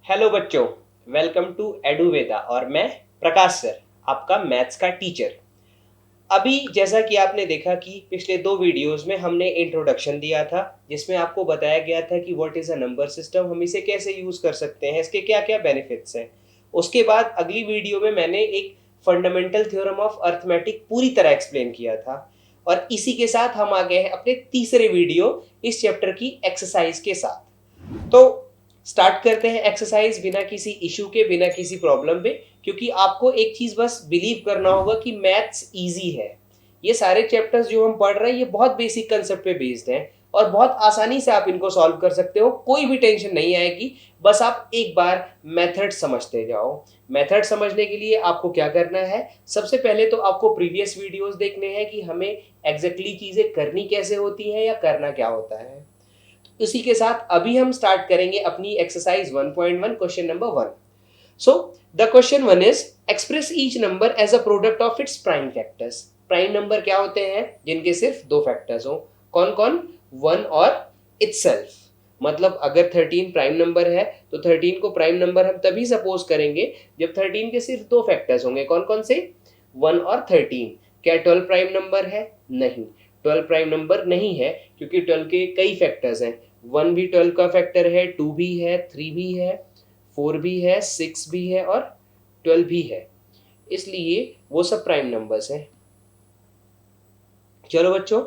Hello बच्चों, welcome to एडुवेदा और मैं प्रकाश सर, आपका मैथ्स का टीचर। अभी जैसा कि आपने देखा कि पिछले दो वीडियोस में हमने इंट्रोडक्शन दिया था, जिसमें आपको बताया गया था कि what is a number system, हम इसे कैसे यूज़ कर सकते हैं, इसके क्या क्या बेनिफिट्स हैं। उसके बाद अगली वीडियो में मैंने एक फंडामेंटल थ्योरम ऑफ अर्थमेटिक पूरी तरह एक्सप्लेन किया था, और इसी के साथ हम आ गए हैं अपने तीसरे वीडियो इस चैप्टर की एक्सरसाइज के साथ। तो स्टार्ट करते हैं एक्सरसाइज बिना किसी इशू के, बिना किसी प्रॉब्लम पे, क्योंकि आपको एक चीज बस बिलीव करना होगा कि मैथ्स इजी है। ये सारे चैप्टर्स जो हम पढ़ रहे हैं ये बहुत बेसिक कंसेप्ट पे बेस्ड हैं, और बहुत आसानी से आप इनको सॉल्व कर सकते हो, कोई भी टेंशन नहीं आएगी। बस आप एक बार मेथड समझते जाओ। मेथड समझने के लिए आपको क्या करना है, सबसे पहले तो आपको प्रीवियस वीडियोस देखने हैं कि हमें एग्जैक्टली चीजें करनी कैसे होती हैं या करना क्या होता है। इसी के साथ अभी हम स्टार्ट करेंगे अपनी exercise 1.1 question number 1। So the question 1 is express each number as a product of its prime factors. Prime number क्या होते हैं? जिनके सिर्फ दो फैक्टर्स हो। कौन कौन? 1 और इटसेल्फ। मतलब अगर 13 प्राइम नंबर है तो 13 को प्राइम नंबर हम तभी सपोज करेंगे जब 13 के सिर्फ दो फैक्टर्स होंगे। कौन कौन से? 1 और 13। क्या 12 प्राइम नंबर है? नहीं, 12 प्राइम नंबर नहीं है, क्योंकि 12 के कई फैक्टर्स हैं। 1 भी 12 का फैक्टर है, 2 भी है, 3 भी है, 4 भी है, 6 भी है और 12 भी है, इसलिए वो सब प्राइम नंबर्स हैं। चलो बच्चों,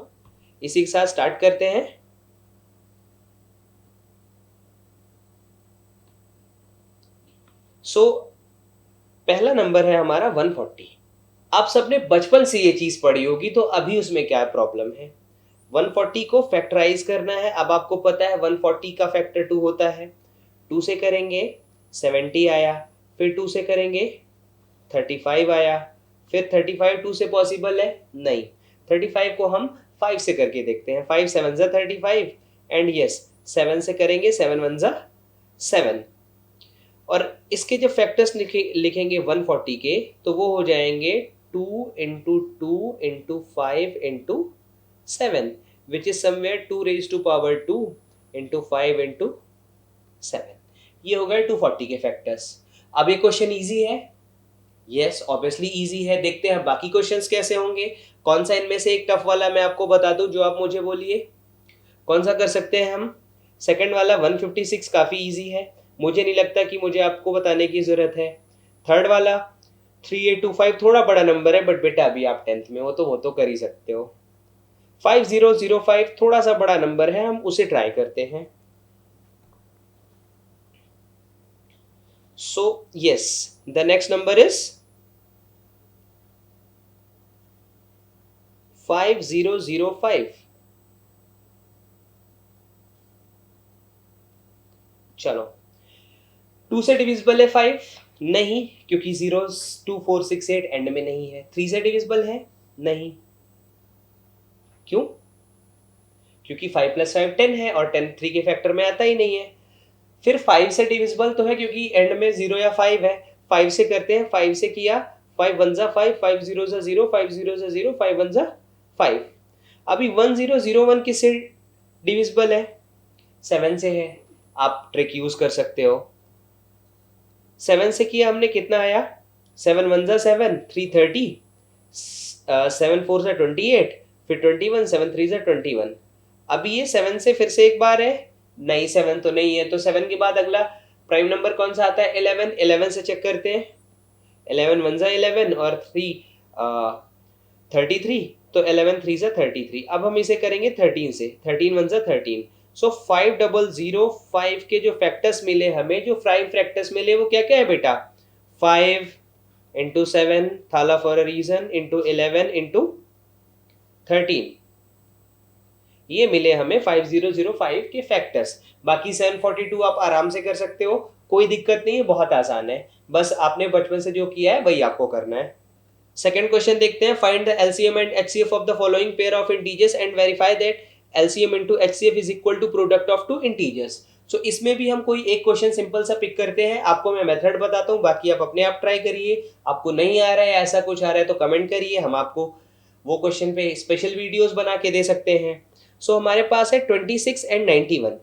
इसी के साथ स्टार्ट करते हैं। पहला नंबर है हमारा 140। आप सबने बचपन से ये चीज पढ़ी होगी, तो अभी उसमें क्या प्रॉब्लम है? 140 को फैक्टराइज करना है। अब आपको पता है 140 का फैक्टर 2 होता है। 2 से करेंगे 70 आया, फिर 2 से करेंगे 35 आया, फिर 35 2 से पॉसिबल है नहीं। 35 को हम 5 से करके देखते हैं। 5 7 जा 35 एंड यस 7 से करेंगे 7 1 जा 7। और इसके जो फैक्टर्स लिखेंगे 140 के, तो वो हो जाएंगे 2 into 2 into 5 into 7, which is somewhere 2 raise to power 2 into 5 into 7। ये हो गए 240 के फैक्टर्स। अब ये क्वेश्चन इजी है? यस, ऑब्वियसली इजी है। देखते हैं बाकी क्वेश्चंस कैसे होंगे। कौन सा इनमें से एक टफ वाला मैं आपको बता दूं जो आप मुझे बोलिए, कौन सा कर सकते हैं हम? सेकंड वाला 156 काफ़ी इजी है, मुझे नहीं लगता कि मुझे आपको बताने की ज़रूरत है। थर्ड वाला 3825 थोड़ा बड़ा नंबर है, बट बेटा अभी आप 10th में हो तो वो तो कर ही सकते हो। 5005 थोड़ा सा बड़ा नंबर है, हम उसे ट्राई करते हैं। So yes, the next number is 5005। चलो, 2 से डिविजिबल है 5? नहीं, क्योंकि 0s 2 4 6 8 एंड में नहीं है। 3 से डिविजिबल है? नहीं। क्यों? क्योंकि 5 + 5 10 है और 10 3 के फैक्टर में आता ही नहीं है। फिर 5 से डिविजिबल तो है, क्योंकि एंड में 0 या 5 है। 5 से करते हैं, 5 से किया, 5 1 जा 5, 5 0 जा 0, 5 0 जा 0, 5 1 जा 5। अभी 1001 किससे डिविजिबल है? 7 से है। आप ट्रिक यूज कर सकते हो। 7 से किया हमने, कितना आया? 7 1 जा 7, 3 30, 7 4 जा 28, फिर 21, 7 3 जा 21। अभी ये 7 से फिर से एक बार है? नहीं, 7 तो नहीं है। तो 7 के बाद अगला प्राइम नंबर कौन सा आता है? 11। 11 से चेक करते हैं। 11 1 जा 11 और 3 33, तो 11 3 जा 33। अब हम इसे करेंगे 13 से। 13 1 जा 13। सो 5005 के जो फैक्टर्स मिले हमें, जो प्राइम फैक्टर्स मिले, वो क्या क्या है बेटा? 5 इंटू 7 थाला for a reason into 11 into 13, ये मिले हमें 5005 के फैक्टर्स। बाकी 742 आप आराम से कर सकते हो, कोई दिक्कत नहीं है, बहुत आसान है। बस आपने बचपन से जो किया है वही आपको करना है। सेकंड क्वेश्चन देखते हैं। Find the LCM and HCF of the following pair of integers and verify that LCM into HCF is equal to product of two integers. So इसमें भी हम कोई एक क्वेश्चन सिंपल सा पिक करते हैं। आपको मैं मेथड बताता हूँ, बाकी आप अपने आप ट्राई करिए। आपको नहीं आ रहा है, ऐसा कुछ आ रहा है तो कमेंट करिए, हम आपको वो क्वेश्चन पे स्पेशल वीडियोस बना के दे सकते हैं। सो हमारे पास है 26 एंड 91।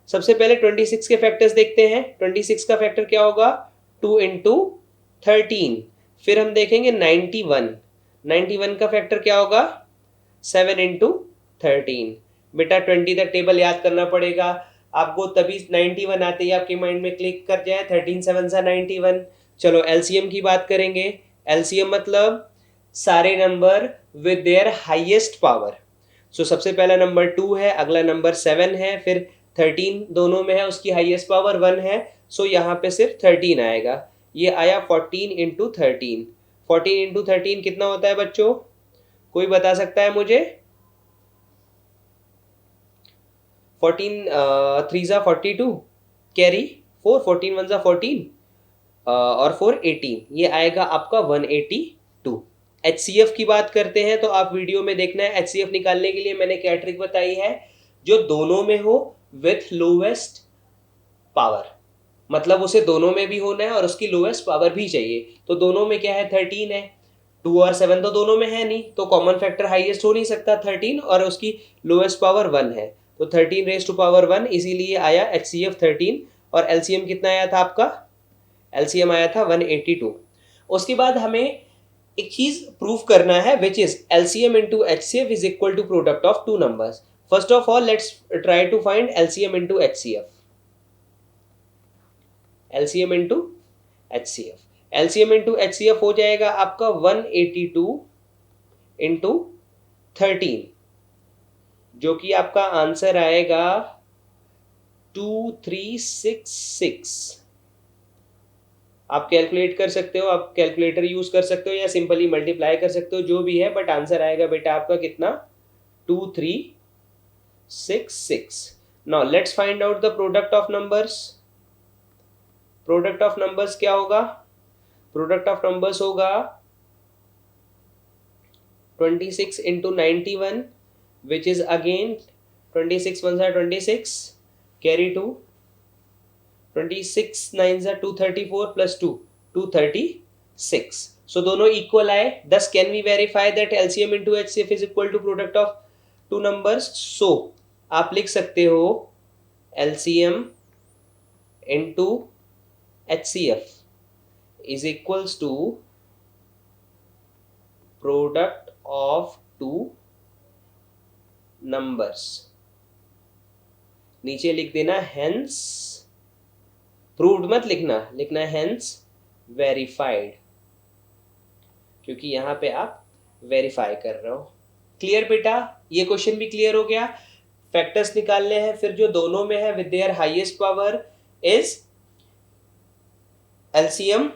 सबसे पहले 26 के फैक्टर्स देखते हैं। 26 का फैक्टर क्या होगा? 2 इंटू 13। फिर हम देखेंगे 91। 91 का फैक्टर क्या होगा? 7 इंटू 13। बेटा 20 तक टेबल याद करना पड़ेगा आपको, तभी 91 आते ही आपके माइंड में क्लिक कर जाए। 13 7 सा 91। चलो एलसीएम की बात करेंगे। एलसीएम मतलब सारे number with their highest power. So सबसे पहला नंबर 2 है, अगला नंबर 7 है, फिर 13 दोनों में है, उसकी हाईएस्ट पावर 1 है। सो यहाँ पे सिर्फ 13 आएगा। ये आया 14 इंटू 13। 14 इंटू 13 कितना होता है बच्चों? कोई बता सकता है मुझे? 14 3 ज़ा 42, कैरी 4, 14 1 ज़ा 14 और 4 18। ये आएगा आपका 182। HCF की बात करते हैं तो आप वीडियो में देखना है। HCF निकालने के लिए मैंने क्या ट्रिक बताई है? जो दोनों में हो विथ लोवेस्ट पावर, मतलब उसे दोनों में भी होना है और उसकी लोएस्ट पावर भी चाहिए। तो दोनों में क्या है? 13 है। 2 और 7 तो दोनों में है नहीं, तो कॉमन फैक्टर हाईएस्ट हो नहीं सकता 13, और उसकी लोएस्ट पावर 1 है, तो 13 रेज टू पावर 1, इसीलिए आया HCF 13। और LCM कितना आया था आपका? LCM आया था 182। उसके बाद हमें एक चीज प्रूव करना है, which is LCM into HCF is equal to product of two numbers. First of all let's try to find LCM into HCF। LCM into HCF, LCM into HCF हो जाएगा आपका 182 इंटू 13, जो कि आपका आंसर आएगा 2366। आप कैलकुलेट कर सकते हो, आप कैलकुलेटर यूज कर सकते हो या सिंपली मल्टीप्लाई कर सकते हो, जो भी है, बट आंसर आएगा बेटा आपका कितना? 2366। Now let's find out the product of numbers. Product of numbers क्या होगा? प्रोडक्ट ऑफ नंबर्स होगा 26 इंटू 91, विच इज अगेन 26 1 सा 26, कैरी 2, 26 9 सा 234 प्लस 2 236। सो दोनों इक्वल आए। Thus can we verify that LCM into HCF is equal to product of two numbers. So आप लिख सकते हो LCM into HCF is equals to product of two numbers। नीचे लिख देना hence, proved मत लिखना, लिखना hence verified, क्योंकि यहां पे आप वेरीफाई कर रहे हो। क्लियर बेटा? ये क्वेश्चन भी क्लियर हो गया। फैक्टर्स निकालने हैं, फिर जो दोनों में है with their highest power is LCM,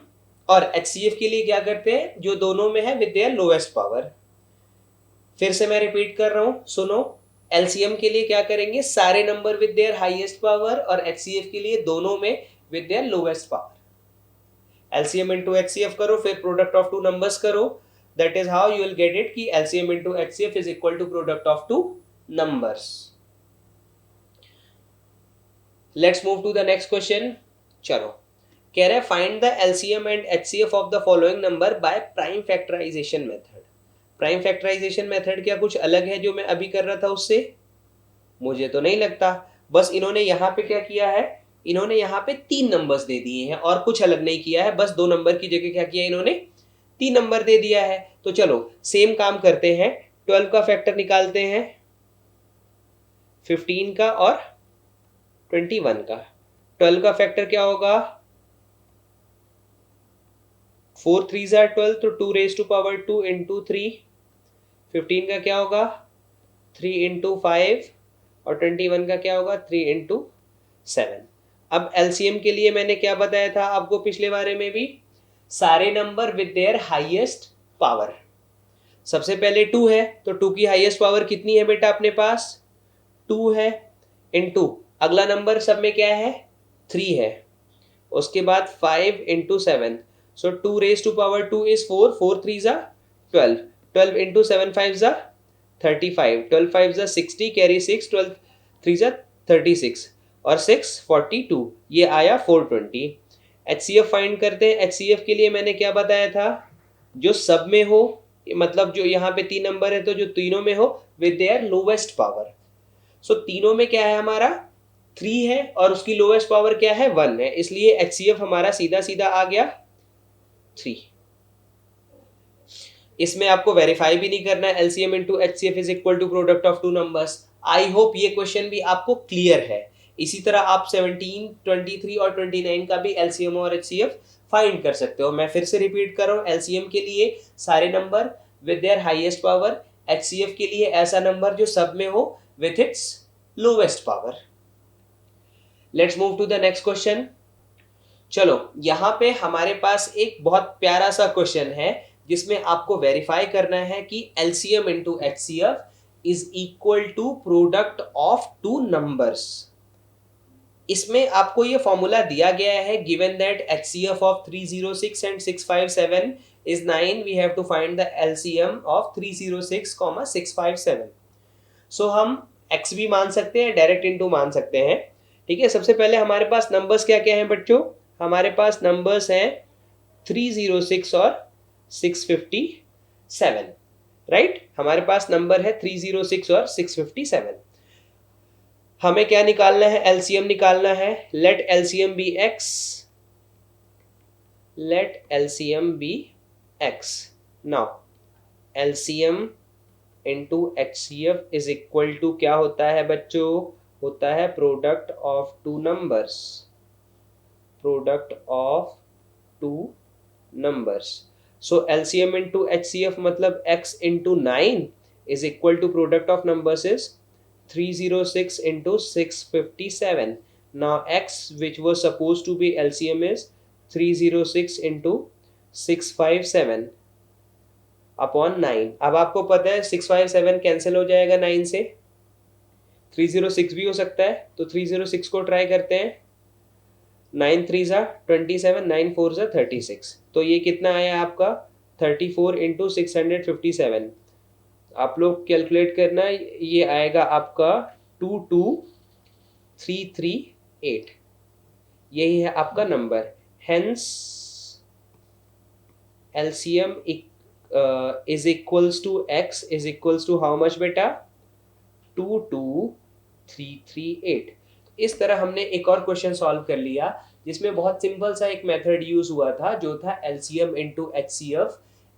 और HCF के लिए क्या करते हैं? जो दोनों में है विद देयर लोएस्ट पावर। फिर से मैं रिपीट कर रहा हूं, सुनो। LCM के लिए क्या करेंगे? सारे number with their highest power, और HCF के लिए दोनों में with their lowest power. LCM into HCF करो, फिर प्रोडक्ट ऑफ टू नंबर्स करो। That is how you will get it कि LCM into HCF is equal to product of two numbers. Let's move to the next question. चलो, कह रहे find the LCM and HCF of the following number by prime factorization method. Prime factorization method क्या कुछ अलग है जो मैं अभी कर रहा था उससे? मुझे तो नहीं लगता। बस इन्होंने यहाँ पे क्या किया है? इन्होंने यहाँ पे 3 नंबर्स दे दिए हैं और कुछ अलग नहीं किया है। बस 2 नंबर की जगह क्या किया इन्होंने? 3 नंबर दे दिया है। तो चलो सेम काम करते हैं। 12 का फैक्टर निकालते हैं, 15 का और 21 का। 12 का फैक्टर क्या होगा? 4 3 ज़ा 12, तो 2 रेज टू पावर 2 इंटू 3। 15 का क्या होगा? 3 इंटू 5, और 21 का क्या होगा? 3 इंटू 7। अब LCM के लिए मैंने क्या बताया था आपको पिछले बारे में भी? सारे number with their highest power. सबसे पहले 2 है, तो 2 की हाईएस्ट पावर कितनी है बेटा अपने पास? 2 है, इंटू अगला नंबर सब में क्या है? 3 है। उसके बाद 5 into 7, so 2 raised to power 2 is 4, 4 3 ज़ा 12, 12 into 7 5 ज़ा 35, 12 5 ज़ा 60, कैरी 6, 12 3 ज़ा 36, और 6 42, ये आया 420। HCF फाइंड करते हैं। HCF के लिए मैंने क्या बताया था? जो सब में हो, मतलब जो यहाँ पे 3 नंबर है तो जो तीनों में हो विद देयर लोवेस्ट पावर। सो तीनों में क्या है हमारा? 3 है और उसकी लोएस्ट पावर क्या है 1 है, इसलिए HCF हमारा सीधा सीधा आ गया 3। इसमें आपको वेरीफाई भी नहीं करना है, LCM into HCF is equal to product of two numbers. I hope ये क्वेश्चन भी आपको क्लियर है। इसी तरह आप 17, 23 और 29 का भी LCM और HCF फाइंड कर सकते हो। मैं फिर से रिपीट कर रहा हूँ, LCM के लिए सारे number with their highest power, HCF के लिए ऐसा नंबर जो सब में हो with its lowest power. Let's move to the next question. चलो यहाँ पे हमारे पास एक बहुत प्यारा सा क्वेश्चन है जिसमें आपको वेरीफाई करना है कि LCM into HCF is equal to product of two numbers. इसमें आपको ये फॉर्मूला दिया गया है, given that HCF of 306 and 657 is 9, we have to find the LCM of 306, 657। So हम x भी मान सकते हैं, डायरेक्ट इनटू मान सकते हैं। ठीक है, सबसे पहले हमारे पास नंबर्स क्या क्या हैं बच्चों? हमारे पास नंबर्स हैं 306 और 657, राइट? हमारे पास नंबर है 306 और 657। हमें क्या निकालना है? LCM निकालना है। Let LCM be x, let LCM be x। Now LCM into HCF is equal to क्या होता है बच्चों? होता है product of two numbers, product of two numbers. So LCM into HCF मतलब x into 9 is equal to product of numbers is 306 into 657. Now x, which was supposed to be LCM, is 306 into 657 upon 9. अब आपको पता है 657 cancel हो जाएगा 9 से, 306 भी हो सकता है, तो 306 को ट्राई करते हैं। 9 3 ज़ा 27, 9 4 ज़ा 36, तो ये कितना आया आपका? 34 into 657। आप लोग कैलकुलेट करना, ये आएगा आपका 22338। यही है आपका नंबर। Hence LCM is equals to x is equals to how much बेटा? 22338। इस तरह हमने एक और क्वेश्चन सॉल्व कर लिया जिसमें बहुत सिंपल सा एक मेथड यूज हुआ था, जो था LCM into HCF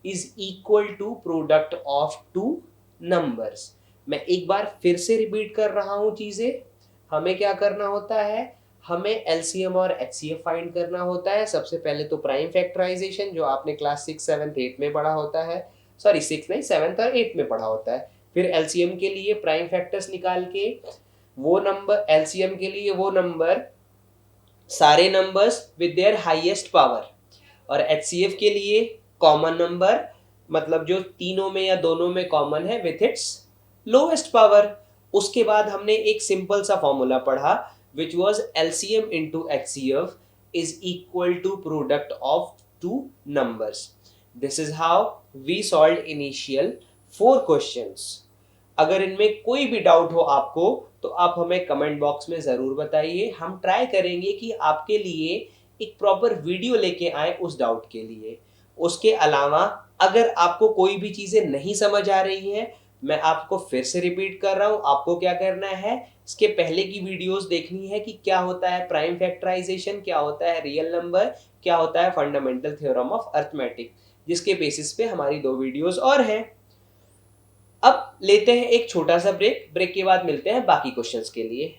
is equal to product of two numbers. मैं एक बार फिर से रिपीट कर रहा हूं चीजें। हमें क्या करना होता है? हमें LCM और HCF फाइंड करना होता है। सबसे पहले तो प्राइम फैक्टराइजेशन, जो आपने क्लास 6, 7, 8 में पढ़ा होता है, सॉरी 6 नहीं 7 और 8 में पढ़ा होता है। फिर LCM के लिए प्राइम फैक्टर्स निकाल के वो नंबर, LCM के लिए वो नंबर सारे numbers with their highest power, और HCF के लिए कॉमन नंबर, मतलब जो तीनों में या दोनों में कॉमन है, विथ इट्स लोएस्ट पावर। उसके बाद हमने एक सिंपल सा फॉर्मूला पढ़ा which was LCM into HCF is equal to product of two numbers. This is how we solve initial 4 questions. अगर इनमें कोई भी डाउट हो आपको तो आप हमें कमेंट बॉक्स में ज़रूर बताइए। हम ट्राई करेंगे कि आपके लिए एक प्रॉपर वीडियो लेके आए उस डाउट के लिए। उसके अलावा अगर आपको कोई भी चीज़ें नहीं समझ आ रही हैं, मैं आपको फिर से रिपीट कर रहा हूँ, आपको क्या करना है? इसके पहले की वीडियोस देखनी है कि क्या होता है प्राइम फैक्टराइजेशन, क्या होता है रियल नंबर, क्या होता है फंडामेंटल थ्योरम ऑफ अर्थमेटिक, जिसके बेसिस पे हमारी 2 वीडियोस और हैं। अब लेते हैं एक छोटा सा ब्रेक के बाद मिलते हैं बाकी क्वेश्चंस के लिए।